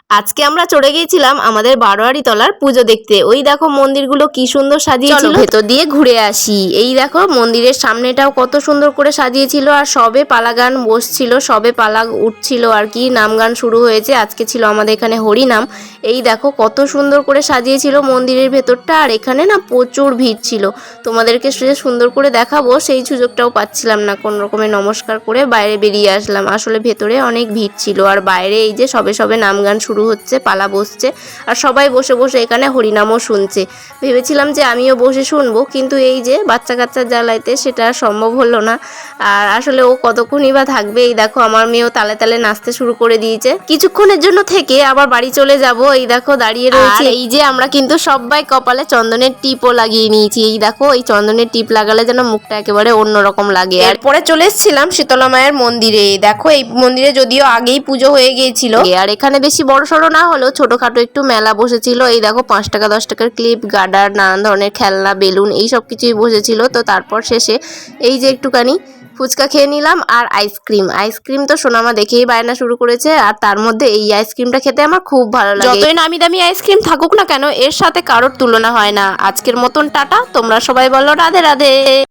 আজকে আমরা চলে গিয়েছিলাম আমাদের বারোয়ারি তলার পুজো দেখতে। ওই দেখো মন্দিরগুলো কি সুন্দর সাজিয়েছিল, ভেতর দিয়ে ঘুরে আসি। এই দেখো মন্দিরের সামনেটাও কত সুন্দর করে সাজিয়েছিল, আর সবে পালা গান বসছিল, সবে পালা উঠছিল আর কি, নাম গান শুরু হয়েছে। আজকে ছিল আমাদের এখানে হরিনাম। এই দেখো কত সুন্দর করে সাজিয়েছিল মন্দিরের ভেতরটা, আর এখানে না প্রচুর ভিড় ছিল। তোমাদেরকে সে সুন্দর করে দেখাবো সেই সুযোগটাও পাচ্ছিলাম না, কোন রকমের নমস্কার করে বাইরে বেরিয়ে আসলাম। আসলে ভেতরে অনেক ভিড় ছিল, আর বাইরে এই যে সবে সবে নাম গান শুরু হচ্ছে, পালা বসছে, আর সবাই বসে বসে এখানে হরিনামও শুনছে। ভেবেছিলাম যে আমিও বসে শুনবো, কিন্তু এই যে বাচ্চা কাচ্চার জ্বালাইতে সেটা সম্ভব হলো না। আর আসলে ও কতক্ষণই বা থাকবে। এই দেখো আমার মেয়েও তালে তালে নাচতে শুরু করে দিয়েছে। কিছুক্ষণের জন্য থেকে আবার বাড়ি চলে যাব। এই দেখো দাঁড়িয়ে রয়েছে। এই যে আমরা কিন্তু সবাই কপালে চন্দনের টিপও লাগিয়ে নিয়েছি। এই দেখো এই চন্দনের টিপ লাগালে যেন মুখটা একেবারে অন্যরকম লাগে। এরপরে চলে এসেছিলাম শীতলা মায়ের মন্দিরে। দেখো এই মন্দিরে যদিও আগেই পুজো হয়ে গিয়েছিল, আর এখানে বেশি বড় সড়ো না হলেও ছোটখাটো একটু মেলা বসেছিল। এই দেখো 5 টাকা 10 টাকার ক্লিপ, গার্ডার, নানান ধরনের খেলনা, বেলুন, এই সব কিছুই বসেছিল। তো তারপর শেষে এই যে একটুখানি ফুচকা খেয়ে নিলাম, আর আইসক্রিম তো সোনামা দেখেই বায়না শুরু করেছে। আর তার মধ্যে এই আইসক্রিমটা খেতে আমার খুব ভালো লাগে। যতই নামি দামি আইসক্রিম থাকুক না কেন, এর সাথে কারোর তুলনা হয় না। আজকের মতন টাটা, তোমরা সবাই বলো রাধে রাধে।